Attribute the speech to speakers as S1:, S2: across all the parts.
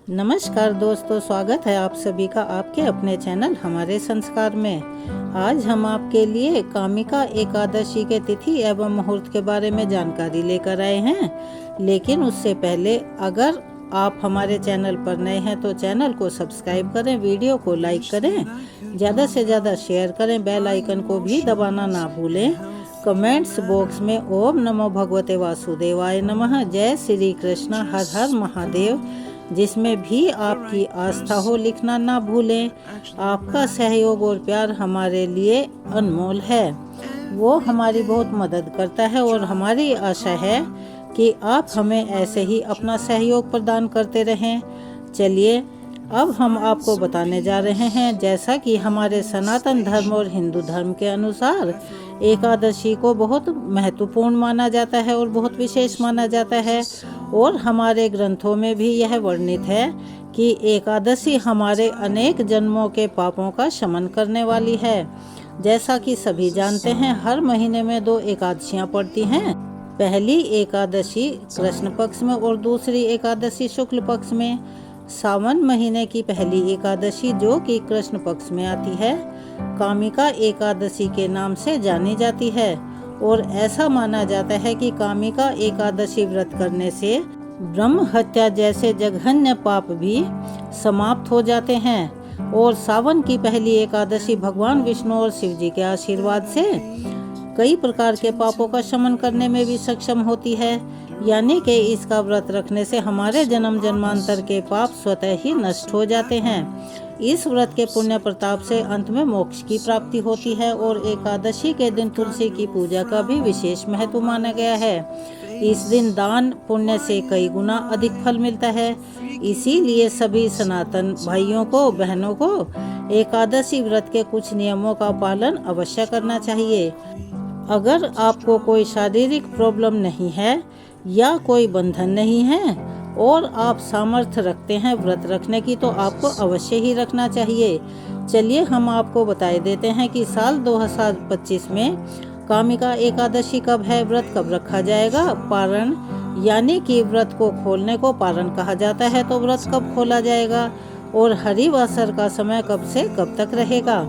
S1: नमस्कार दोस्तों, स्वागत है आप सभी का आपके अपने चैनल हमारे संस्कार में। आज हम आपके लिए कामिका एकादशी के तिथि एवं मुहूर्त के बारे में जानकारी लेकर आए हैं। लेकिन उससे पहले अगर आप हमारे चैनल पर नए हैं तो चैनल को सब्सक्राइब करें, वीडियो को लाइक करें, ज़्यादा से ज़्यादा शेयर करें, बेल आइकन को भी दबाना ना भूलें। कमेंट्स बॉक्स में ओम नमो भगवते वासुदेवाय नमः, जय श्री कृष्ण, हर हर महादेव जिसमें भी आपकी आस्था हो लिखना ना भूलें। आपका सहयोग और प्यार हमारे लिए अनमोल है, वो हमारी बहुत मदद करता है और हमारी आशा है कि आप हमें ऐसे ही अपना सहयोग प्रदान करते रहें। चलिए अब हम आपको बताने जा रहे हैं, जैसा कि हमारे सनातन धर्म और हिंदू धर्म के अनुसार एकादशी को बहुत महत्वपूर्ण माना जाता है और बहुत विशेष माना जाता है। और हमारे ग्रंथों में भी यह वर्णित है कि एकादशी हमारे अनेक जन्मों के पापों का शमन करने वाली है। जैसा कि सभी जानते हैं, हर महीने में 2 एकादशियां पड़ती हैं। पहली एकादशी कृष्ण पक्ष में और दूसरी एकादशी शुक्ल पक्ष में। सावन महीने की पहली एकादशी जो कि कृष्ण पक्ष में आती है, कामिका एकादशी के नाम से जानी जाती है। और ऐसा माना जाता है कि कामिका एकादशी व्रत करने से ब्रह्म हत्या जैसे जघन्य पाप भी समाप्त हो जाते हैं। और सावन की पहली एकादशी भगवान विष्णु और शिव जी के आशीर्वाद से कई प्रकार के पापों का शमन करने में भी सक्षम होती है। यानी कि इसका व्रत रखने से हमारे जन्म जन्मांतर के पाप स्वतः ही नष्ट हो जाते हैं। इस व्रत के पुण्य प्रताप से अंत में मोक्ष की प्राप्ति होती है। और एकादशी के दिन तुलसी की पूजा का भी विशेष महत्व माना गया है। इस दिन दान पुण्य से कई गुना अधिक फल मिलता है। इसीलिए सभी सनातन भाइयों को, बहनों को एकादशी व्रत के कुछ नियमों का पालन अवश्य करना चाहिए। अगर आपको कोई शारीरिक प्रॉब्लम नहीं है या कोई बंधन नहीं है और आप सामर्थ्य रखते हैं व्रत रखने की, तो आपको अवश्य ही रखना चाहिए। चलिए हम आपको बताए देते हैं कि साल 2025 में कामिका एकादशी कब है, व्रत कब रखा जाएगा। पारण यानी कि व्रत को खोलने को पारण कहा जाता है, तो व्रत कब खोला जाएगा और हरिवासर का समय कब से कब तक रहेगा।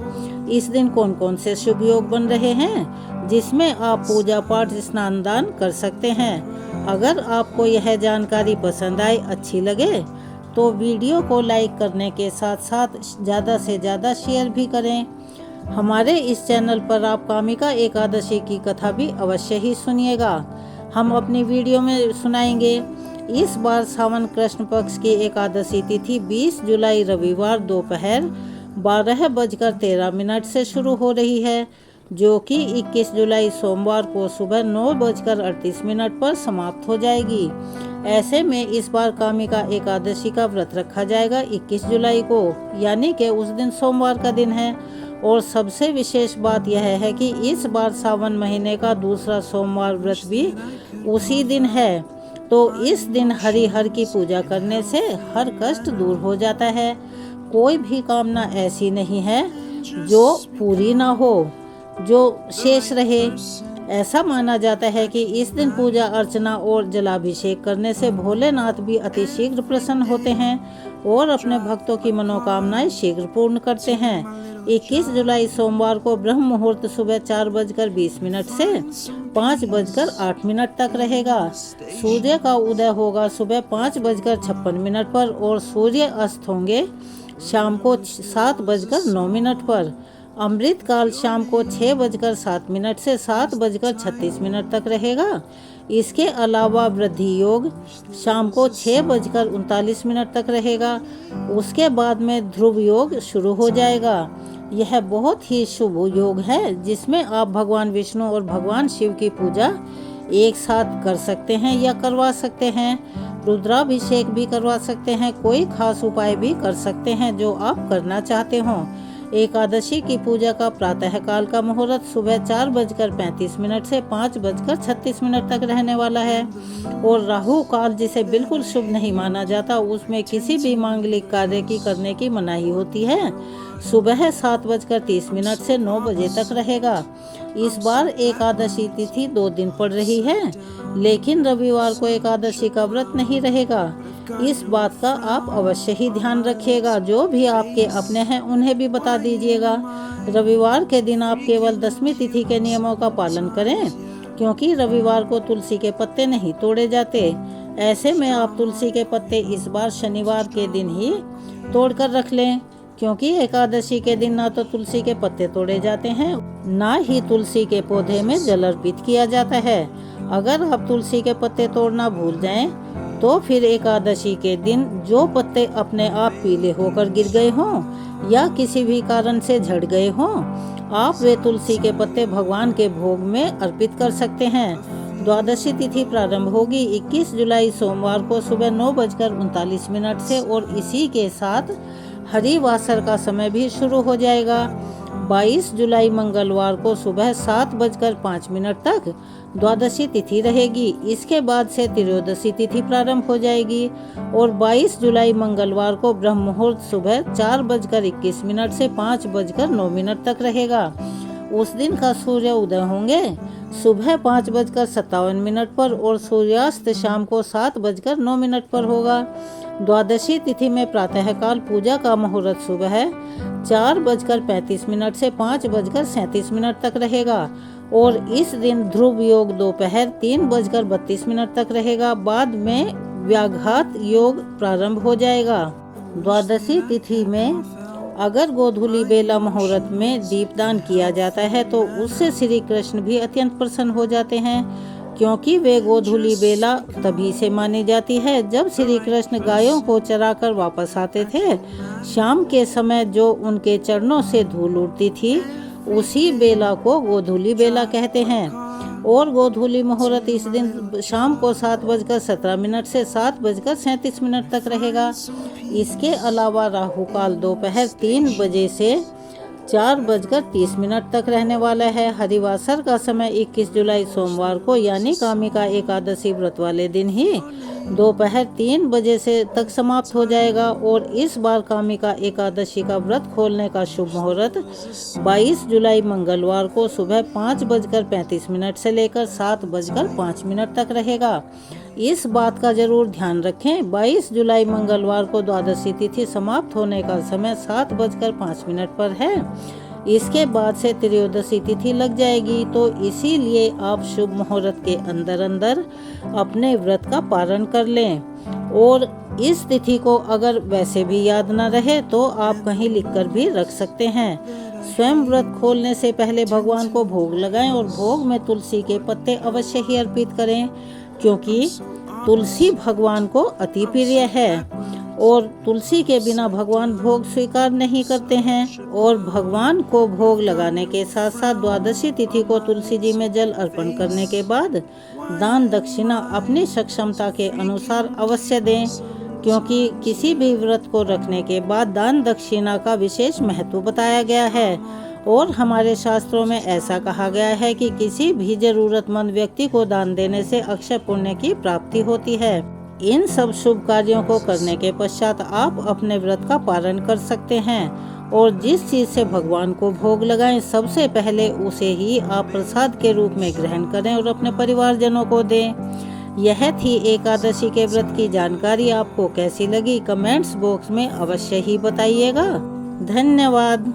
S1: इस दिन कौन कौन से शुभ योग बन रहे हैं जिसमें आप पूजा पाठ स्नान दान कर सकते हैं। अगर आपको यह जानकारी पसंद आए, अच्छी लगे, तो वीडियो को लाइक करने के साथ साथ ज़्यादा से ज़्यादा शेयर भी करें। हमारे इस चैनल पर आप कामिका एकादशी की कथा भी अवश्य ही सुनिएगा, हम अपनी वीडियो में सुनाएंगे। इस बार सावन कृष्ण पक्ष की एकादशी तिथि 20 जुलाई रविवार दोपहर 12:13 से शुरू हो रही है, जो कि 21 जुलाई सोमवार को सुबह 9:38 पर समाप्त हो जाएगी। ऐसे में इस बार कामिका एकादशी का व्रत रखा जाएगा 21 जुलाई को, यानी कि उस दिन सोमवार का दिन है। और सबसे विशेष बात यह है कि इस बार सावन महीने का दूसरा सोमवार व्रत भी उसी दिन है। तो इस दिन हरिहर की पूजा करने से हर कष्ट दूर हो जाता है। कोई भी कामना ऐसी नहीं है जो पूरी ना हो, जो शेष रहे। ऐसा माना जाता है कि इस दिन पूजा अर्चना और जलाभिषेक करने से भोलेनाथ भी अति शीघ्र प्रसन्न होते हैं और अपने भक्तों की मनोकामनाएं शीघ्र पूर्ण करते हैं। 21 जुलाई सोमवार को ब्रह्म मुहूर्त सुबह 4:20 से 5:08 तक रहेगा। सूर्य का उदय होगा सुबह 5:56 पर और सूर्य अस्त होंगे शाम को 7:09 पर। अमृत काल शाम को 6:07 से 7:36 तक रहेगा। इसके अलावा वृद्धि योग शाम को 6:39 तक रहेगा। उसके बाद में ध्रुव योग शुरू हो जाएगा। यह बहुत ही शुभ योग है जिसमें आप भगवान विष्णु और भगवान शिव की पूजा एक साथ कर सकते हैं या करवा सकते हैं। रुद्राभिषेक भी करवा सकते हैं, कोई खास उपाय भी कर सकते हैं जो आप करना चाहते हों। एकादशी की पूजा का प्रातः काल का मुहूर्त सुबह 4:35 से 5:36 तक रहने वाला है। और राहु काल जिसे बिल्कुल शुभ नहीं माना जाता, उसमें किसी भी मांगलिक कार्य की करने की मनाही होती है, सुबह 7:30 से 9 बजे तक रहेगा। इस बार एकादशी तिथि 2 दिन पड़ रही है, लेकिन रविवार को एकादशी का व्रत नहीं रहेगा। इस बात का आप अवश्य ही ध्यान रखिएगा। जो भी आपके अपने हैं उन्हें भी बता दीजिएगा। रविवार के दिन आप केवल दशमी तिथि के नियमों का पालन करें, क्योंकि रविवार को तुलसी के पत्ते नहीं तोड़े जाते। ऐसे में आप तुलसी के पत्ते इस बार शनिवार के दिन ही तोड़कर रख लें, क्योंकि एकादशी के दिन ना तो तुलसी के पत्ते तोड़े जाते हैं, ना ही तुलसी के पौधे में जल अर्पित किया जाता है। अगर आप तुलसी के पत्ते तोड़ना भूल जाएं, तो फिर एकादशी के दिन जो पत्ते अपने आप पीले होकर गिर गए हों या किसी भी कारण से झड़ गए हों, आप वे तुलसी के पत्ते भगवान के भोग में अर्पित कर सकते हैं। द्वादशी तिथि प्रारंभ होगी 21 जुलाई सोमवार को सुबह 9:39 से और इसी के साथ हरिवासर का समय भी शुरू हो जाएगा। 22 जुलाई मंगलवार को सुबह 7:05 तक द्वादशी तिथि रहेगी। इसके बाद से त्रयोदशी तिथि प्रारंभ हो जाएगी और 22 जुलाई मंगलवार को ब्रह्म मुहूर्त सुबह 4:21 से 5:09 तक रहेगा। उस दिन का सूर्य उदय होंगे सुबह 5:57 पर और सूर्यास्त शाम को 7:09 पर होगा। द्वादशी तिथि में प्रातःकाल पूजा का मुहूर्त सुबह 4:35 से 5:37 तक रहेगा और इस दिन ध्रुव योग दोपहर 3:32 तक रहेगा। बाद में व्याघात योग प्रारंभ हो जाएगा। द्वादशी तिथि में अगर गोधूली बेला मुहूर्त में दीपदान किया जाता है तो उससे श्री कृष्ण भी अत्यंत प्रसन्न हो जाते हैं, क्योंकि वे गोधूली बेला तभी से मानी जाती है जब श्री कृष्ण गायों को चराकर वापस आते थे। शाम के समय जो उनके चरणों से धूल उड़ती थी उसी बेला को गोधूली बेला कहते हैं। और गोधूली मुहूर्त इस दिन शाम को 7:17 से 7:37 तक रहेगा। इसके अलावा राहु काल दोपहर 3 बजे से 4:30 तक रहने वाला है। हरिवासर का समय 21 जुलाई सोमवार को यानी कामिका एकादशी व्रत वाले दिन ही दोपहर 3 बजे से तक समाप्त हो जाएगा और इस बार कामिका एकादशी का व्रत खोलने का शुभ मुहूर्त 22 जुलाई मंगलवार को सुबह 5:35 से लेकर 7:05 तक रहेगा। इस बात का जरूर ध्यान रखें, 22 जुलाई मंगलवार को द्वादशी तिथि समाप्त होने का समय 7:05 पर है। इसके बाद से त्रयोदशी तिथि लग जाएगी, तो इसीलिए आप शुभ मुहूर्त के अंदर अंदर अपने व्रत का पारण कर लें। और इस तिथि को अगर वैसे भी याद न रहे तो आप कहीं लिखकर भी रख सकते हैं। स्वयं व्रत खोलने से पहले भगवान को भोग लगाएं और भोग में तुलसी के पत्ते अवश्य ही अर्पित करें, क्योंकि तुलसी भगवान को अति प्रिय है और तुलसी के बिना भगवान भोग स्वीकार नहीं करते हैं। और भगवान को भोग लगाने के साथ साथ द्वादशी तिथि को तुलसी जी में जल अर्पण करने के बाद दान दक्षिणा अपनी सक्षमता के अनुसार अवश्य दें, क्योंकि किसी भी व्रत को रखने के बाद दान दक्षिणा का विशेष महत्व बताया गया है और हमारे शास्त्रों में ऐसा कहा गया है कि किसी भी जरूरतमंद व्यक्ति को दान देने से अक्षय पुण्य की प्राप्ति होती है। इन सब शुभ कार्यों को करने के पश्चात आप अपने व्रत का पालन कर सकते हैं और जिस चीज से भगवान को भोग लगाएं सबसे पहले उसे ही आप प्रसाद के रूप में ग्रहण करें और अपने परिवारजनों को दें। यह थी एकादशी के व्रत की जानकारी। आपको कैसी लगी कमेंट्स बॉक्स में अवश्य ही बताइएगा। धन्यवाद।